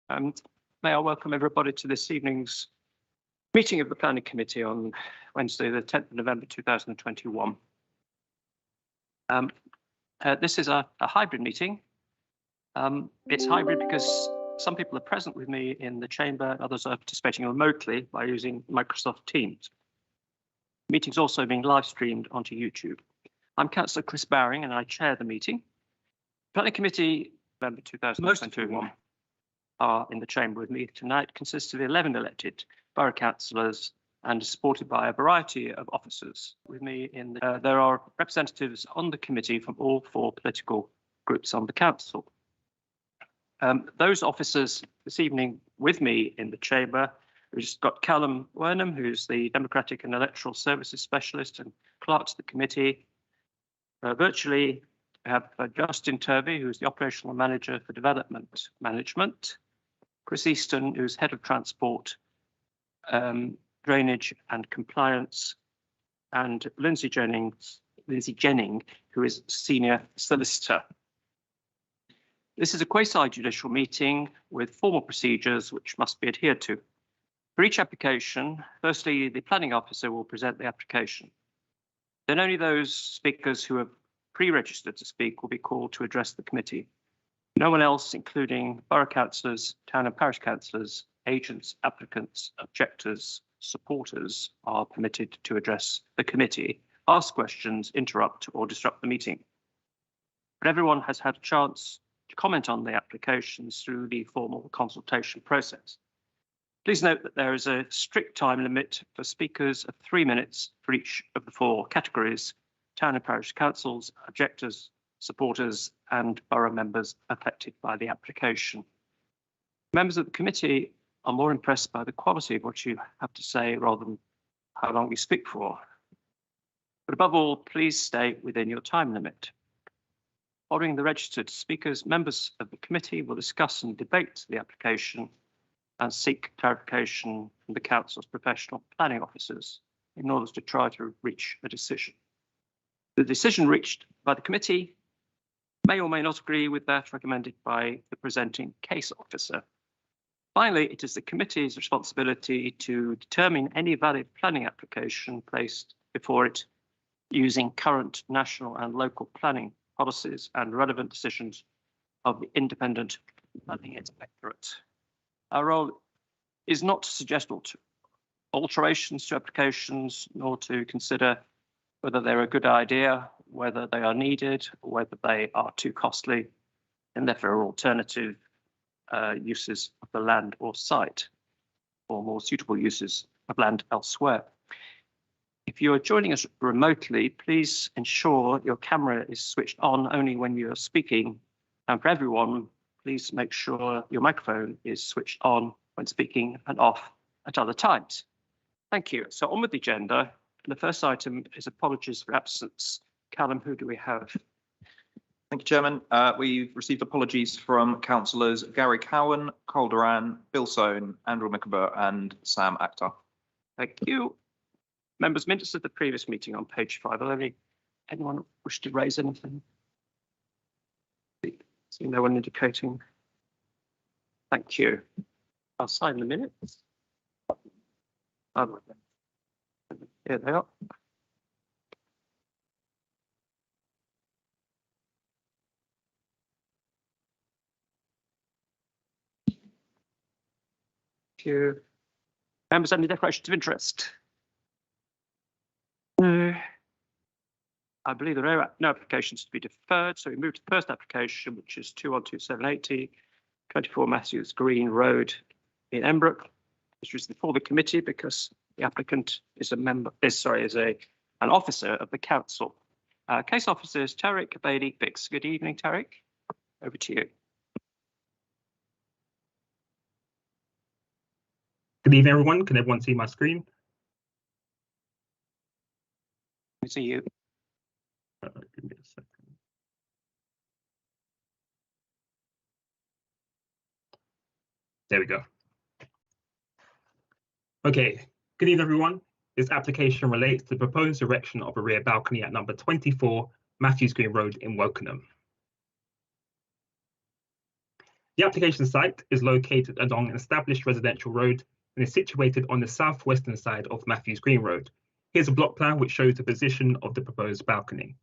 May I welcome everybody to this evening's meeting of the Planning Committee on Wednesday, the 10th of November 2021. This is a hybrid meeting. It's hybrid because some people are present with me in the chamber, others are participating remotely by using Microsoft Teams. The meeting is also being live streamed onto YouTube. I'm Councillor Chris Bowring and I chair the meeting. Planning Committee, November 2021. Are in the chamber with me tonight consists of 11 elected borough councillors and is supported by a variety of officers. With me there are representatives on the committee from all 4 political groups on the council. Those officers this evening with me in the chamber, we've just got Callum Wernham, who's the Democratic and Electoral Services Specialist and clerk to the committee. Virtually, we have Justin Turvey, who's the Operational Manager for Development Management. Chris Easton, who's Head of Transport, Drainage and Compliance, and Lindsay Jenning, who is Senior Solicitor. This is a quasi-judicial meeting with formal procedures which must be adhered to. For each application, firstly, the planning officer will present the application. Then only those speakers who have pre-registered to speak will be called to address the committee. No one else, including borough councillors, town and parish councillors, agents, applicants, objectors, supporters, are permitted to address the committee, ask questions, interrupt or disrupt the meeting. But everyone has had a chance to comment on the applications through the formal consultation process. Please note that there is a strict time limit for speakers of 3 minutes for each of the 4 categories: town and parish councils, objectors, supporters and borough members affected by the application. Members of the committee are more impressed by the quality of what you have to say rather than how long you speak for. But above all, please stay within your time limit. Following the registered speakers, members of the committee will discuss and debate the application and seek clarification from the council's professional planning officers in order to try to reach a decision. The decision reached by the committee may or may not agree with that recommended by the presenting case officer. Finally, it is the committee's responsibility to determine any valid planning application placed before it using current national and local planning policies and relevant decisions of the Independent Planning Inspectorate. Our role is not to suggest alterations to applications, nor to consider whether they're a good idea, whether they are needed, or whether they are too costly, and therefore alternative uses of the land or site, or more suitable uses of land elsewhere. If you are joining us remotely, please ensure your camera is switched on only when you are speaking, and for everyone, please make sure your microphone is switched on when speaking and off at other times. Thank you. So on with the agenda. The first item is apologies for absence. Callum, who do we have? Thank you, Chairman. We've received apologies from councillors Gary Cowan, Cole Duran, Bill Sohn, Andrew McAbur and Sam Akhtar. Thank you. Members, minutes of the previous meeting on page 5. Will anyone wish to raise anything? See no one indicating. Thank you. I'll sign the minutes. Here they are. Thank you. Members, any declarations of interest? No. I believe there are no applications to be deferred, so we move to the first application, which is 212780, 24 Matthews Green Road in Embrook. This is before the committee because the applicant is an officer of the council. Case officer is Tariq Bailey Bix. Good evening, Tariq. Over to you. Good evening, everyone. Can everyone see my screen? I see you. Give me a second. There we go. Okay. Good evening, everyone. This application relates to the proposed erection of a rear balcony at number 24 Matthews Green Road in Wokingham. The application site is located along an established residential road and is situated on the southwestern side of Matthews Green Road. Here's a block plan which shows the position of the proposed balcony.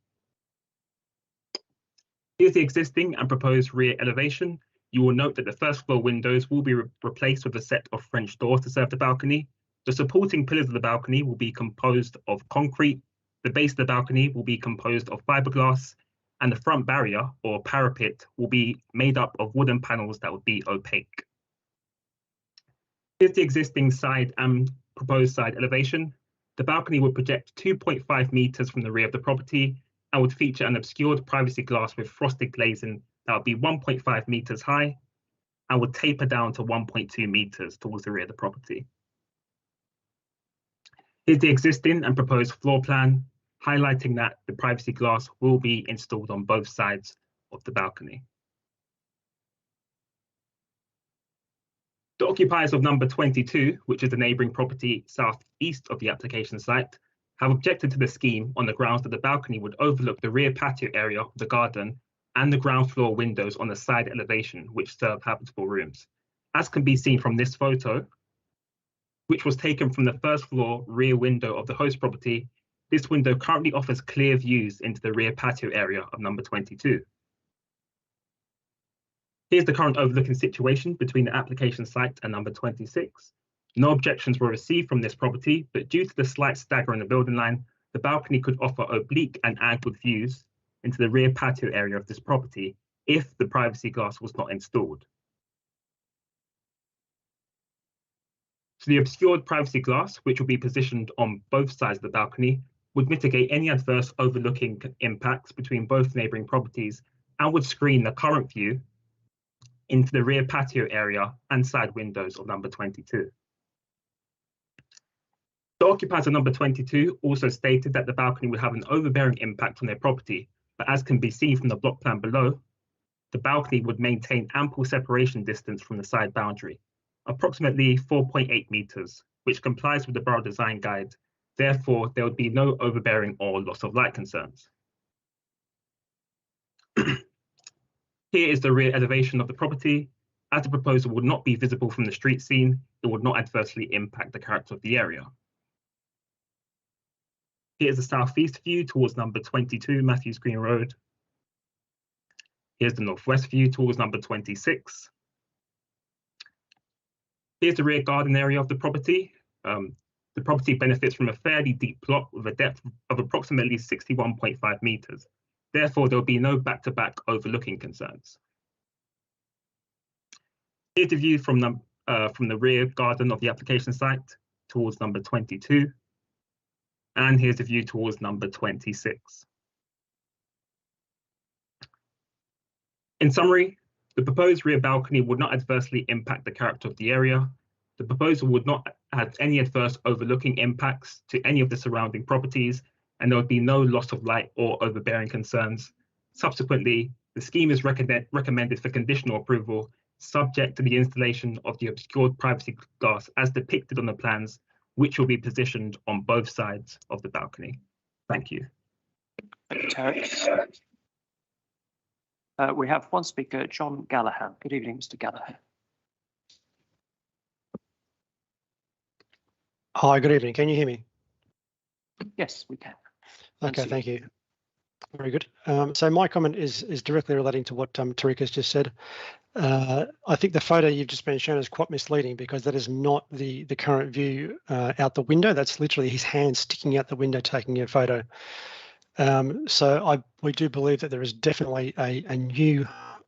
Here's the existing and proposed rear elevation. You will note that the first floor windows will be replaced with a set of French doors to serve the balcony. The supporting pillars of the balcony will be composed of concrete. The base of the balcony will be composed of fiberglass, and the front barrier or parapet will be made up of wooden panels that would be opaque. Here's the existing side and proposed side elevation. The balcony would project 2.5 meters from the rear of the property and would feature an obscured privacy glass with frosted glazing that would be 1.5 meters high and would taper down to 1.2 meters towards the rear of the property. Here's the existing and proposed floor plan, highlighting that the privacy glass will be installed on both sides of the balcony. The occupiers of number 22, which is the neighbouring property southeast of the application site, have objected to the scheme on the grounds that the balcony would overlook the rear patio area of the garden and the ground floor windows on the side elevation, which serve habitable rooms. As can be seen from this photo, which was taken from the first floor rear window of the host property, this window currently offers clear views into the rear patio area of number 22. Here's the current overlooking situation between the application site and number 26. No objections were received from this property, but due to the slight stagger in the building line, the balcony could offer oblique and angled views into the rear patio area of this property if the privacy glass was not installed. So the obscured privacy glass, which will be positioned on both sides of the balcony, would mitigate any adverse overlooking impacts between both neighbouring properties and would screen the current view into the rear patio area and side windows of number 22. The occupiers of number 22 also stated that the balcony would have an overbearing impact on their property, but as can be seen from the block plan below, the balcony would maintain ample separation distance from the side boundary, approximately 4.8 meters, which complies with the Borough Design Guide. Therefore, there would be no overbearing or loss of light concerns. Here is the rear elevation of the property. As the proposal would not be visible from the street scene, it would not adversely impact the character of the area. Here's the southeast view towards number 22 Matthews Green Road. Here's the northwest view towards number 26. Here's the rear garden area of the property. The property benefits from a fairly deep plot with a depth of approximately 61.5 meters. Therefore, there will be no back-to-back overlooking concerns. Here's the view from the rear garden of the application site towards number 22. And here's the view towards number 26. In summary, the proposed rear balcony would not adversely impact the character of the area. The proposal would not have any adverse overlooking impacts to any of the surrounding properties, and there would be no loss of light or overbearing concerns. Subsequently, the scheme is recommended for conditional approval, subject to the installation of the obscured privacy glass as depicted on the plans, which will be positioned on both sides of the balcony. Thank you. Thank you, Tarek. We have one speaker, John Gallagher. Good evening, Mr. Gallagher. Hi, good evening. Can you hear me? Yes, we can. Okay, thank you. Very good. So my comment is directly relating to what Tariq has just said. I think the photo you've just been shown is quite misleading because that is not the current view out the window. That's literally his hand sticking out the window taking a photo. So we do believe that there is definitely a new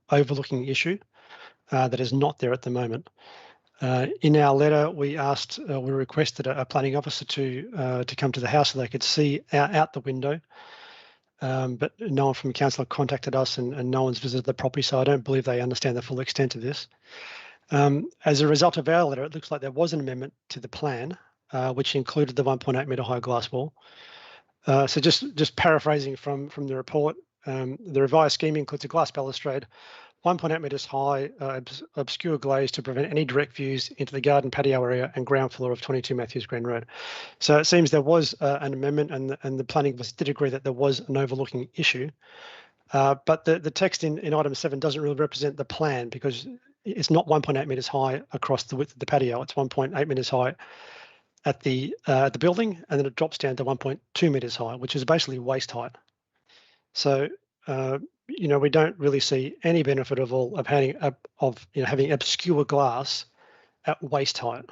overlooking issue that is not there at the moment. In our letter, we requested a planning officer to come to the house so they could see out the window. But no one from Councillor contacted us and no one's visited the property, so I don't believe they understand the full extent of this. As a result of our letter, it looks like there was an amendment to the plan, which included the 1.8 metre high glass wall. So just paraphrasing from the report, the revised scheme includes a glass balustrade, 1.8 metres high, obscure glaze to prevent any direct views into the garden patio area and ground floor of 22 Matthews Green Road. So it seems there was an amendment and the planning office did agree that there was an overlooking issue. But the text in item 7 doesn't really represent the plan because it's not 1.8 meters high across the width of the patio. It's 1.8 meters high at the building, and then it drops down to 1.2 meters high, which is basically waist height. So you know, we don't really see any benefit of all of having having obscure glass at waist height.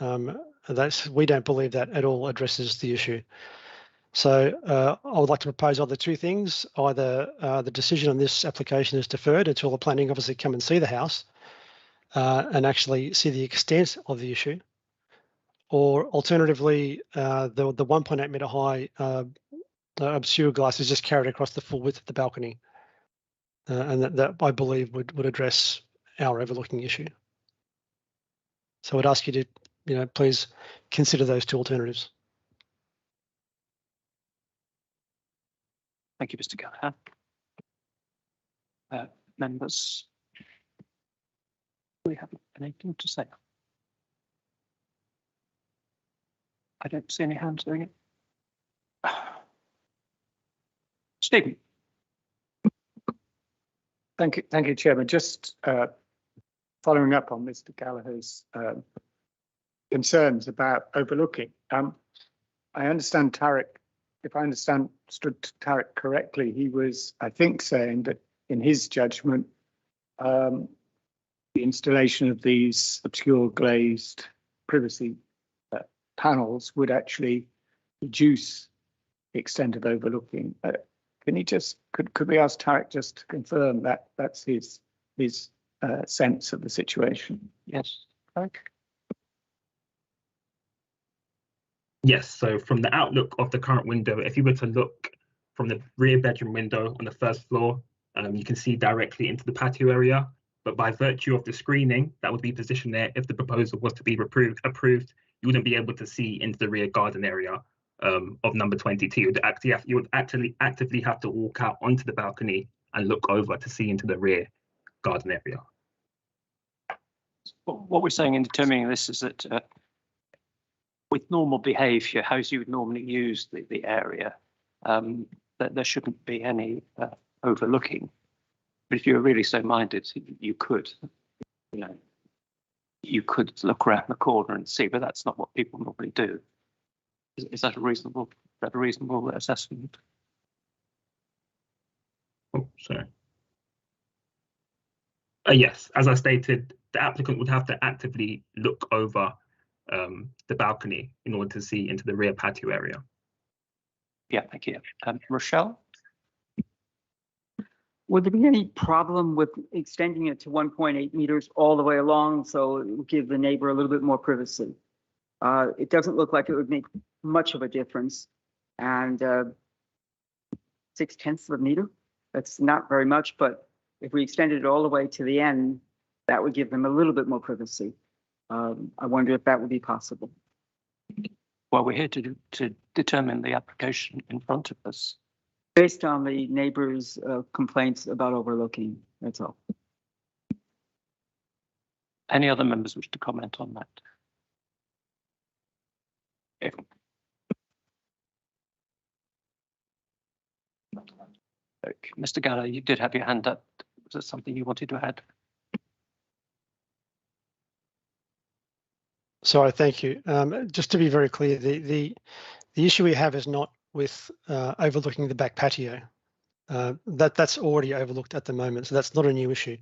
We don't believe that at all addresses the issue. So I would like to propose either two things: either the decision on this application is deferred until the planning officer come and see the house and actually see the extent of the issue, or alternatively, the 1.8 meter high obscure glass is just carried across the full width of the balcony, and that I believe would address our overlooking issue. So I'd ask you to, please consider those two alternatives. Thank you, Mr. Gallagher. Members, do we have anything to say? I don't see any hands doing it. Stephen. Thank you, Chairman. Just following up on Mr. Gallagher's concerns about overlooking. I understand Tarek, if I understood Tarek correctly, he was, I think, saying that in his judgment, the installation of these obscure glazed privacy panels would actually reduce the extent of overlooking. Can you just, could we ask Tarek just to confirm that that's his sense of the situation? Yes, Tarek. Yes, so from the outlook of the current window, if you were to look from the rear bedroom window on the first floor, you can see directly into the patio area. But by virtue of the screening that would be positioned there, if the proposal was to be approved, you wouldn't be able to see into the rear garden area of number 22. You would actually actively have to walk out onto the balcony and look over to see into the rear garden area. What we're saying in determining this is that with normal behaviour, how you would normally use the area, that there shouldn't be any overlooking. But if you were really so minded, you could, you could look around the corner and see, but that's not what people normally do. Is that a reasonable assessment? Oh, sorry. Yes, as I stated, the applicant would have to actively look over the balcony in order to see into the rear patio area. Yeah, thank you. Rochelle? Would there be any problem with extending it to 1.8 meters all the way along so it would give the neighbor a little bit more privacy? It doesn't look like it would make much of a difference. And 0.6 of a meter, that's not very much, but if we extended it all the way to the end, that would give them a little bit more privacy. I wonder if that would be possible. Well, we're here to determine the application in front of us. Based on the neighbors' complaints about overlooking, that's all. Any other members wish to comment on that? If okay. Mr. Gallagher, you did have your hand up. Was there something you wanted to add? Sorry, thank you. Just to be very clear, the issue we have is not with overlooking the back patio. That's already overlooked at the moment, so that's not a new issue.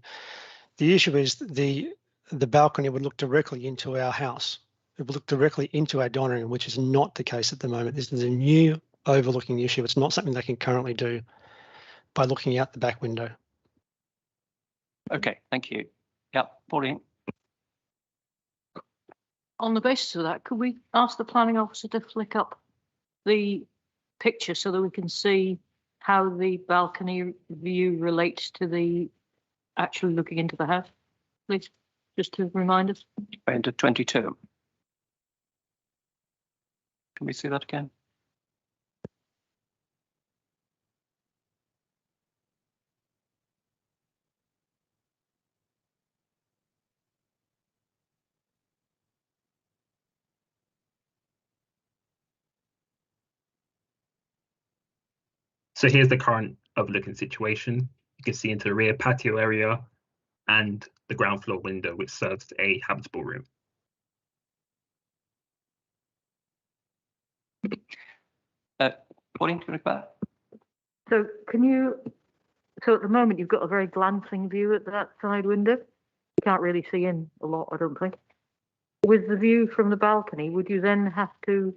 The issue is the balcony would look directly into our house. It would look directly into our dining room, which is not the case at the moment. This is a new overlooking issue. It's not something they can currently do by looking out the back window. Okay, thank you. Yeah, Pauline. On the basis of that, could we ask the planning officer to flick up the picture so that we can see how the balcony view relates to the actually looking into the house, please, just to remind us? Into 22. Can we see that again? So here's the current overlooking situation. You can see into the rear patio area and the ground floor window, which serves a habitable room. Pauline, can you back? So so at the moment, you've got a very glancing view at that side window. You can't really see in a lot, I don't think. With the view from the balcony, would you then have to,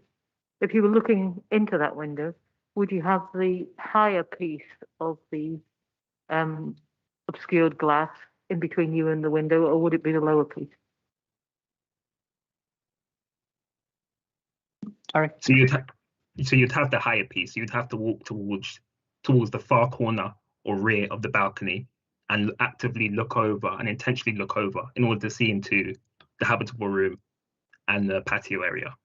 if you were looking into that window, would you have the higher piece of the obscured glass in between you and the window, or would it be the lower piece? Sorry. So you'd have the higher piece. You'd have to walk towards the far corner or rear of the balcony and actively look over and intentionally look over in order to see into the habitable room and the patio area.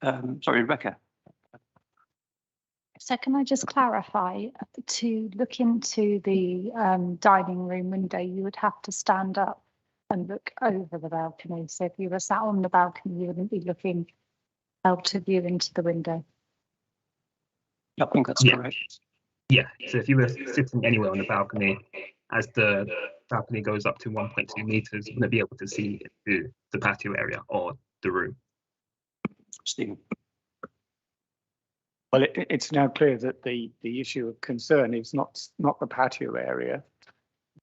Sorry, Rebecca. So can I just clarify, to look into the dining room window, you would have to stand up and look over the balcony. So if you were sat on the balcony, you wouldn't be looking out of view into the window. I think that's correct. Yeah, so if you were sitting anywhere on the balcony, as the balcony goes up to 1.2 meters, you wouldn't be able to see into the patio area or the room. Stephen. Well, it's now clear that the issue of concern is not the patio area,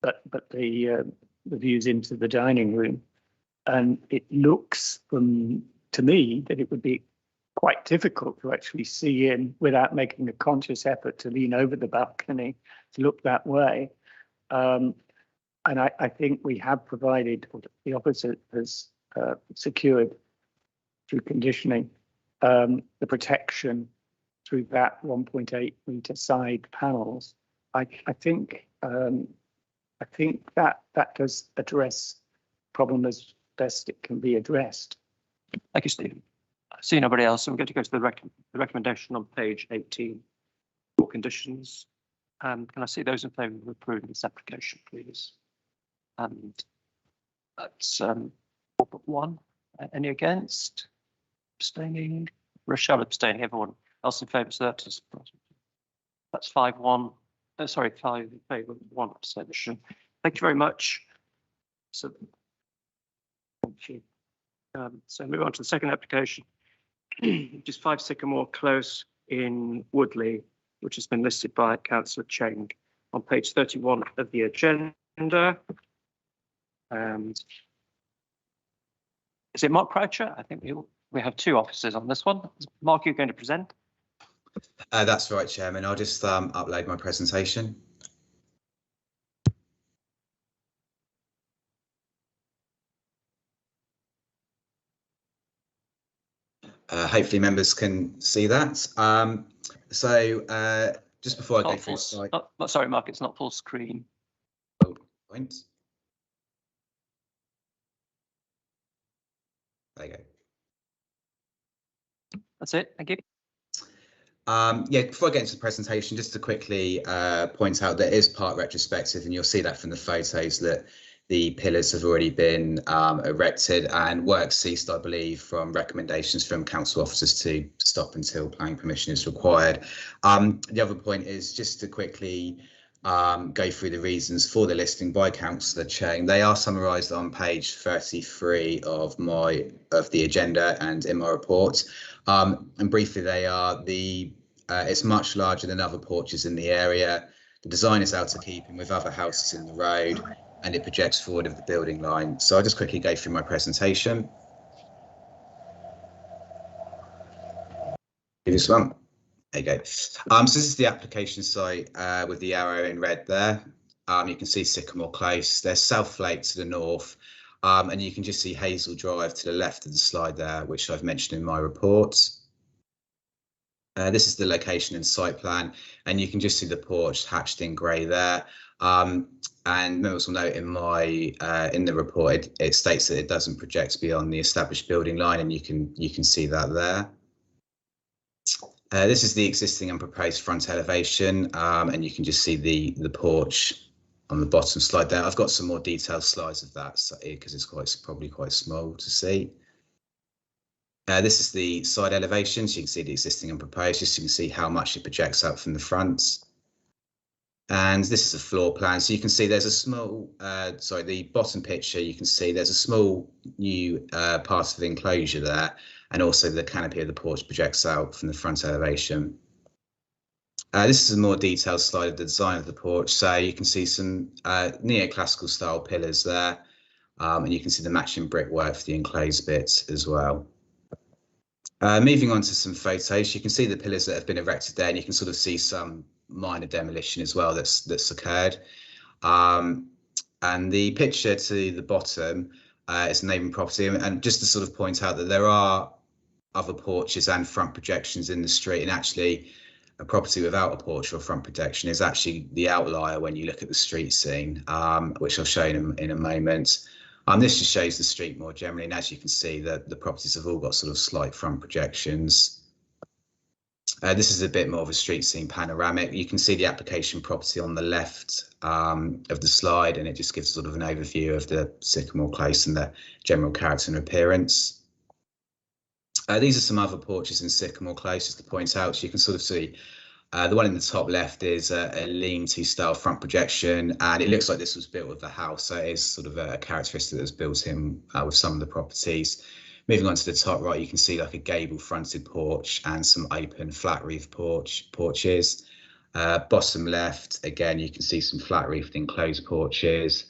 but the views into the dining room, and it looks to me that it would be quite difficult to actually see in without making a conscious effort to lean over the balcony to look that way. And I think we have provided, or the opposite has secured through conditioning, the protection through that 1.8 meter side panels. I think that does address the problem as best it can be addressed. Thank you, Stephen. I see nobody else, so we're going to go to the recommendation on page 18 for conditions. Can I see those in favour of approving this application, please? And that's 4.1. Any against? Abstaining? Rochelle abstaining. Everyone else in favour, so that's 5-1. Sorry, 5 in favour, 1 abstention. Thank you very much. So, thank you. So move on to the second application, which is 5 Sycamore Close in Woodley, which has been listed by Councillor Chang on page 31 of the agenda. And is it Mark Croucher? I think we have 2 officers on this one. Mark, you're going to present? That's right, Chairman. I'll just upload my presentation. Hopefully members can see that. Just before I go through the slide. Sorry, Mark, it's not full screen. Oh, point. There you go. That's it. Thank you. Yeah, before I get into the presentation, just to quickly point out that it is part retrospective, and you'll see that from the photos that the pillars have already been erected, and work ceased, I believe, from recommendations from council officers to stop until planning permission is required. The other point is just to quickly go through the reasons for the listing by Councillor Chang. They are summarised on page 33 of the agenda and in my report. And briefly, they are it's much larger than other porches in the area. The design is out of keeping with other houses in the road, and it projects forward of the building line. So I'll just quickly go through my presentation. This one. There you go. So this is the application site with the arrow in red there. You can see Sycamore Close. There's South Lake to the north, and you can just see Hazel Drive to the left of the slide there, which I've mentioned in my report. This is the location and site plan, and you can just see the porch hatched in grey there. And members will note in the report it states that it doesn't project beyond the established building line, and you can see that there. This is the existing and proposed front elevation, and you can just see the porch on the bottom slide there. I've got some more detailed slides of that because it's probably quite small to see. This is the side elevation, so you can see the existing and proposed, just so you can see how much it projects out from the front. And this is a floor plan. So you can see there's a small, the bottom picture, you can see there's a small new part of enclosure there. And also the canopy of the porch projects out from the front elevation. This is a more detailed slide of the design of the porch. So you can see some neoclassical style pillars there. And you can see the matching brickwork for the enclosed bits as well. Moving on to some photos, you can see the pillars that have been erected there, and you can sort of see some minor demolition as well that's occurred. And the picture to the bottom is a neighbouring property, and just to sort of point out that there are other porches and front projections in the street, and actually a property without a porch or front projection is actually the outlier when you look at the street scene, which I'll show you in a moment. This just shows the street more generally, and as you can see, the properties have all got sort of slight front projections. This is a bit more of a street scene panoramic. You can see the application property on the left of the slide, and it just gives sort of an overview of the Sycamore Close and the general character and appearance. These are some other porches in Sycamore Close, just to point out. So you can sort of see the one in the top left is a lean-to style front projection, and it looks like this was built with the house. So it is sort of a characteristic that's built in with some of the properties. Moving on to the top right, you can see like a gable fronted porch and some open flat roof porches. Bottom left, again, you can see some flat roofed enclosed porches.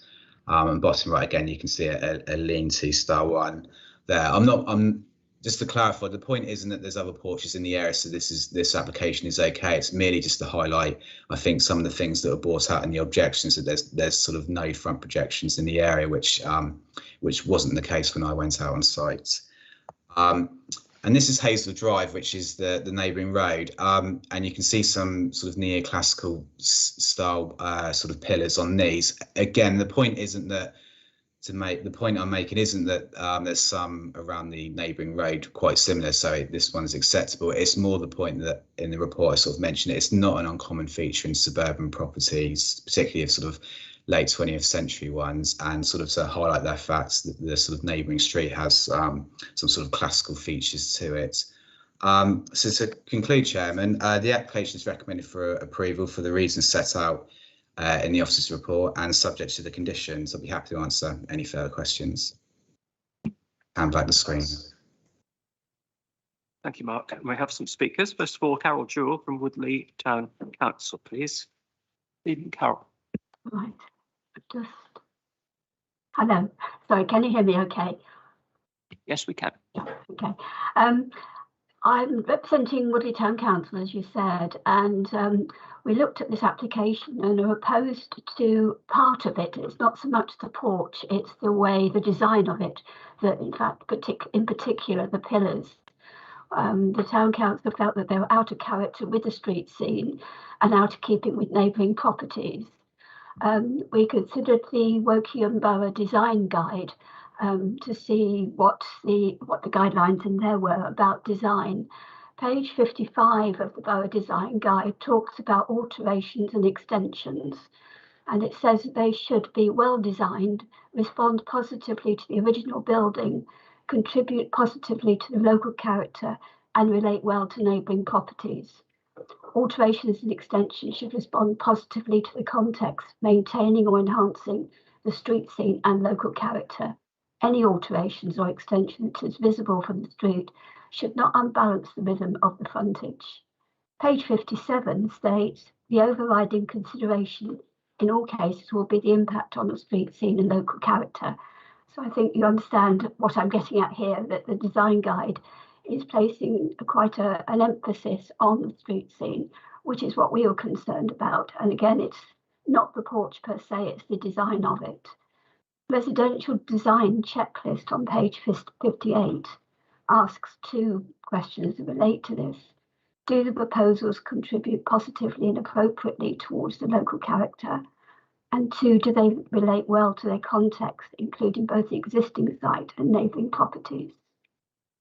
And bottom right, again, you can see a lean-to style one there. Just to clarify, the point isn't that there's other porches in the area, so this application is okay. It's merely just to highlight, I think, some of the things that were brought out in the objections, that there's sort of no front projections in the area, which wasn't the case when I went out on site. And this is Hazel Drive, which is the neighbouring road, and you can see some sort of neoclassical style sort of pillars on these. Again, the point isn't that. The point I'm making isn't that there's some around the neighbouring road quite similar, so this one's acceptable. It's more the point that in the report I sort of mentioned it's not an uncommon feature in suburban properties, particularly of sort of late 20th century ones, and sort of to highlight that fact that the sort of neighbouring street has some sort of classical features to it. So to conclude, Chairman, the application is recommended for approval for the reasons set out in the officer's report and subject to the conditions. I'll be happy to answer any further questions. Hand back the screen. Thank you, Mark. We have some speakers. First of all, Carol Jewell from Woodley Town Council, please. Evening, Carol. Right. Hello. Sorry, can you hear me okay? Yes, we can. Yeah, okay. I'm representing Woodley Town Council, as you said, and we looked at this application and are opposed to part of it. It's not so much the porch, it's the design of it, that in fact, in particular, the pillars. The Town Council felt that they were out of character with the street scene and out of keeping with neighbouring properties. We considered the Woking Borough Design Guide to see what the guidelines in there were about design. Page 55 of the Borough Design Guide talks about alterations and extensions, and it says that they should be well designed, respond positively to the original building, contribute positively to the local character, and relate well to neighbouring properties. Alterations and extensions should respond positively to the context, maintaining or enhancing the street scene and local character. Any alterations or extensions that is visible from the street should not unbalance the rhythm of the frontage. Page 57 states the overriding consideration in all cases will be the impact on the street scene and local character. So I think you understand what I'm getting at here, that the design guide is placing quite an emphasis on the street scene, which is what we are concerned about. And again, it's not the porch per se, it's the design of it. Residential design checklist on page 58 asks two questions that relate to this. Do the proposals contribute positively and appropriately towards the local character? And two, do they relate well to their context, including both the existing site and neighbouring properties?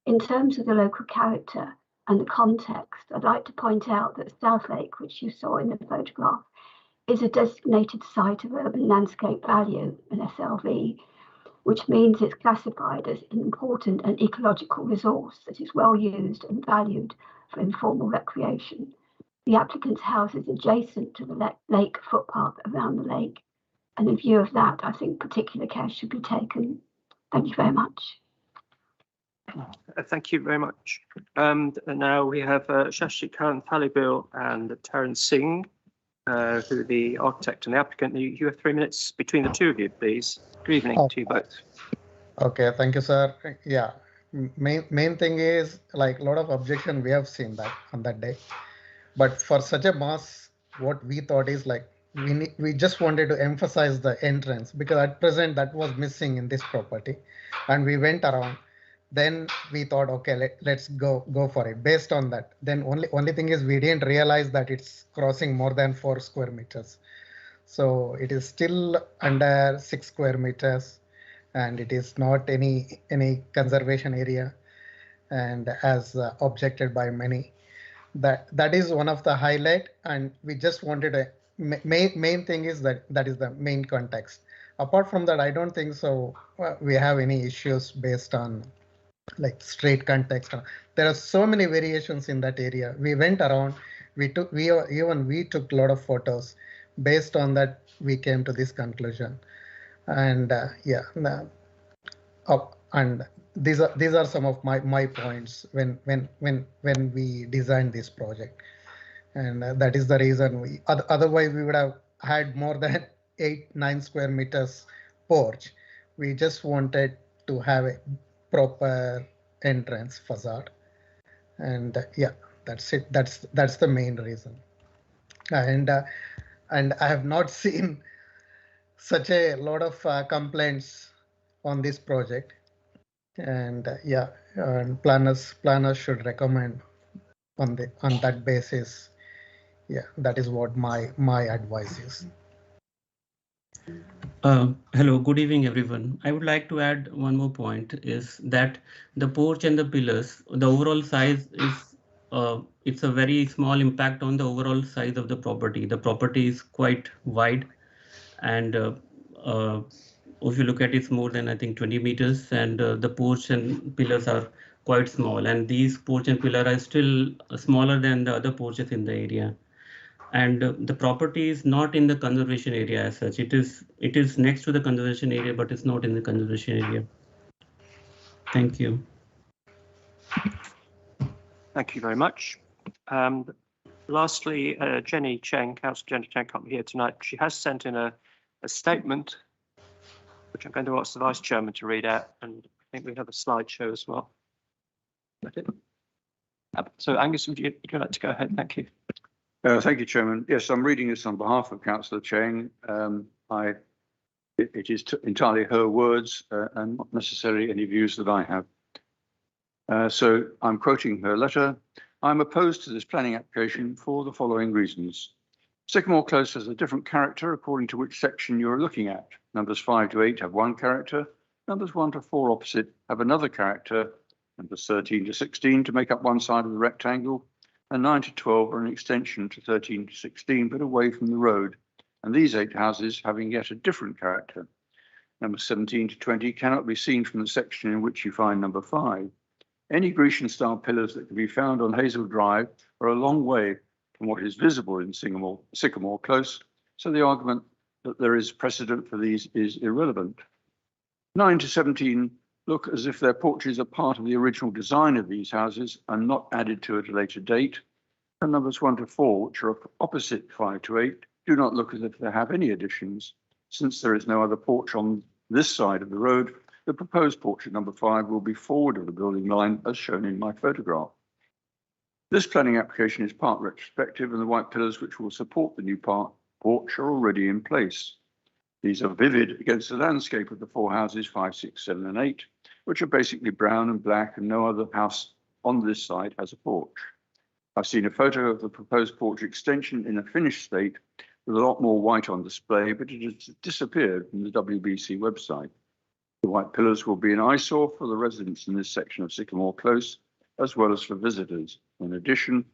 In terms of the local character and the context, I'd like to point out that Southlake, which you saw in the photograph, is a designated site of urban landscape value, an SLV, which means it's classified as an important and ecological resource that is well used and valued for informal recreation. The applicant's house is adjacent to the lake footpath around the lake. And in view of that, I think particular care should be taken. Thank you very much. Thank you very much. And now we have Shashi Khan Thalibil and Taryn Singh, who are the architect and the applicant. You have 3 minutes between the two of you, please. Good evening to you both. Okay, thank you, sir. Yeah, main thing is like a lot of objection we have seen that on that day, but for such a mass, what we thought is like we just wanted to emphasize the entrance because at present that was missing in this property, and we went around. Then we thought, okay, let's go for it. Based on that, then only thing is we didn't realize that it's crossing more than 4 square meters. So it is still under 6 square meters, and it is not any conservation area, and as objected by many. That is one of the highlight, and we just wanted a main thing is that is the main context. Apart from that, I don't think so we have any issues based on like straight context. There are so many variations in that area. We went around, we took a lot of photos. Based on that, we came to this conclusion. And and these are some of my points when we designed this project. And that is the reason otherwise we would have had more than 8-9 square meters porch. We just wanted to have a proper entrance facade, and that's it. That's the main reason. And I have not seen such a lot of complaints on this project, and and planners should recommend on that basis. Yeah, that is what my advice is. Hello, good evening, everyone. I would like to add one more point is that the porch and the pillars, the overall size is, it's a very small impact on the overall size of the property. The property is quite wide, and if you look at it, it's more than I think 20 meters, and the porch and pillars are quite small, and these porch and pillar are still smaller than the other porches in the area. And the property is not in the conservation area as such. It is next to the conservation area, but it's not in the conservation area. Thank you. Thank you very much. Lastly, Jenny Chang, Councillor Jenny Chang can't be here tonight. She has sent in a statement, which I'm going to ask the Vice Chairman to read out, and I think we have a slideshow as well. Is that it? So Angus, would you like to go ahead? Thank you. Thank you, Chairman. Yes, I'm reading this on behalf of Councillor Chang. It is entirely her words and not necessarily any views that I have. So I'm quoting her letter. I'm opposed to this planning application for the following reasons. Sycamore Close has a different character according to which section you're looking at. Numbers 5 to 8 have one character. Numbers 1 to 4 opposite have another character. Numbers 13 to 16 to make up one side of the rectangle. And 9 to 12 are an extension to 13 to 16, but away from the road. And these 8 houses having yet a different character. Numbers 17 to 20 cannot be seen from the section in which you find number 5. Any Grecian-style pillars that can be found on Hazel Drive are a long way from what is visible in Sycamore Close, so the argument that there is precedent for these is irrelevant. 9 to 17 look as if their porches are part of the original design of these houses and not added to at a later date. And numbers 1 to 4, which are opposite 5 to 8, do not look as if they have any additions. Since there is no other porch on this side of the road, the proposed porch at number 5 will be forward of the building line as shown in my photograph. This planning application is part retrospective, and the white pillars which will support the new porch are already in place. These are vivid against the landscape of the 4 houses 5, 6, 7 and 8, which are basically brown and black, and no other house on this side has a porch. I've seen a photo of the proposed porch extension in a finished state with a lot more white on display, but it has disappeared from the WBC website. The white pillars will be an eyesore for the residents in this section of Sycamore Close, as well as for visitors. In addition,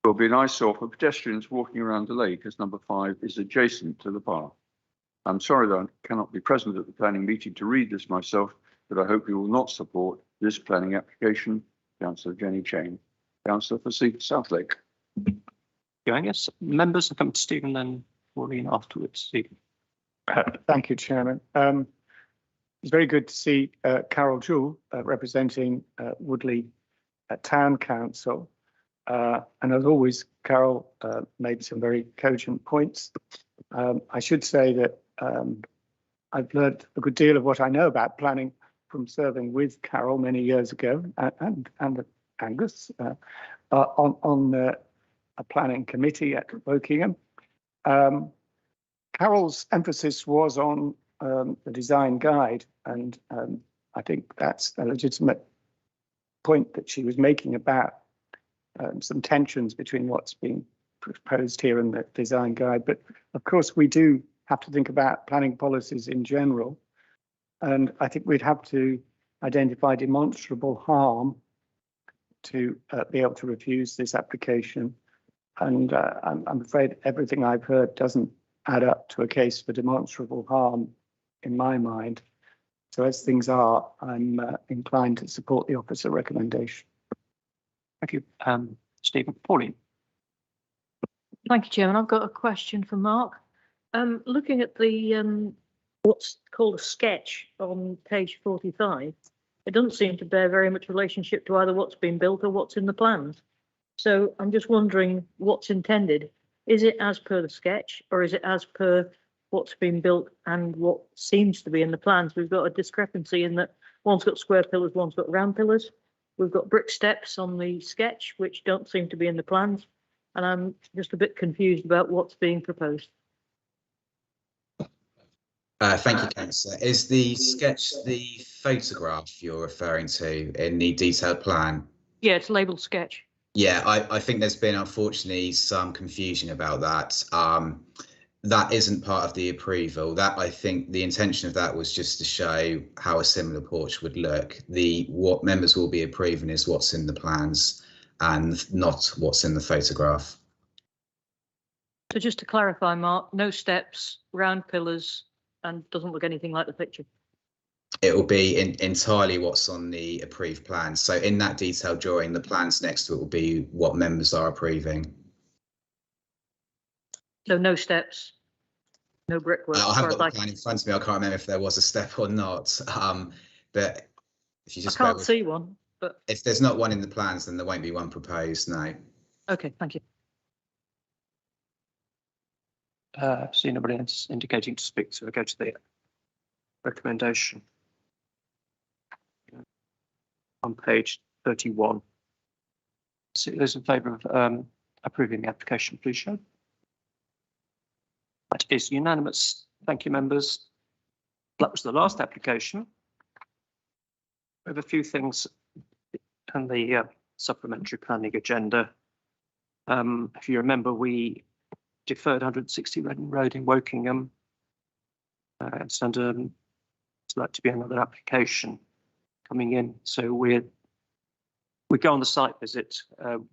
there will be an eyesore for pedestrians walking around the lake, as number 5 is adjacent to the park. I'm sorry that I cannot be present at the planning meeting to read this myself, but I hope you will not support this planning application. Councillor Jenny Chang, Councillor for South Lake. Angus. Members, I'll come to Stephen, then Maureen afterwards. Stephen. Thank you, Chairman. It's very good to see Carol Jewell representing Woodley Town Council. And as always, Carol made some very cogent points. I should say that I've learned a good deal of what I know about planning from serving with Carol many years ago and Angus on a planning committee at Wokingham. Carol's emphasis was on the design guide, and I think that's a legitimate point that she was making about some tensions between what's being proposed here and the design guide. But of course, we do have to think about planning policies in general, and I think we'd have to identify demonstrable harm to be able to refuse this application. And I'm afraid everything I've heard doesn't add up to a case for demonstrable harm in my mind. So as things are, I'm inclined to support the officer recommendation. Thank you. Stephen. Pauline. Thank you, Chairman. I've got a question for Mark. Looking at the what's called a sketch on page 45, it doesn't seem to bear very much relationship to either what's been built or what's in the plans. So I'm just wondering what's intended. Is it as per the sketch, or is it as per what's been built and what seems to be in the plans? We've got a discrepancy in that one's got square pillars, one's got round pillars. We've got brick steps on the sketch, which don't seem to be in the plans. And I'm just a bit confused about what's being proposed. Thank you, Councillor. Is the sketch the photograph you're referring to in the detailed plan? Yeah, it's labelled sketch. Yeah, I think there's been, unfortunately, some confusion about that. That isn't part of the approval. That, I think the intention of that was just to show how a similar porch would look. What members will be approving is what's in the plans and not what's in the photograph. So just to clarify, Mark, no steps, round pillars, and doesn't look anything like the picture. It will be entirely what's on the approved plan. So in that detailed drawing, the plans next to it will be what members are approving. So no steps, no brickwork. I haven't got the plan in front of me. I can't remember if there was a step or not. But if you just I can't see one. But if there's not one in the plans, then there won't be one proposed. No. Okay, thank you. See nobody else indicating to speak, so we'll go to the recommendation on page 31. So those in favour of approving the application, please show. That is unanimous. Thank you, members. That was the last application. We have a few things on the supplementary planning agenda. If you remember, we deferred 160 Reading Road in Wokingham. It's like to be another application coming in. So we go on the site visit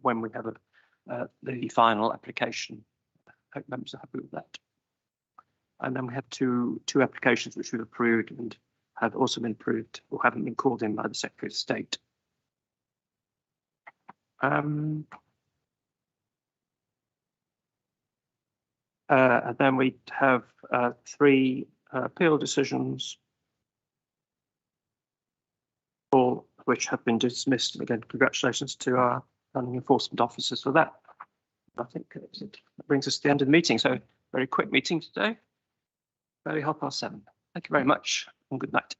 when we have the final application. I hope members are happy with that. And then we have two applications which we've approved and have also been approved or haven't been called in by the Secretary of State. And then we have 3 appeal decisions, all of which have been dismissed. Again, congratulations to our planning enforcement officers for that. I think that brings us to the end of the meeting. So very quick meeting today. Very 7:30. Thank you very much and good night.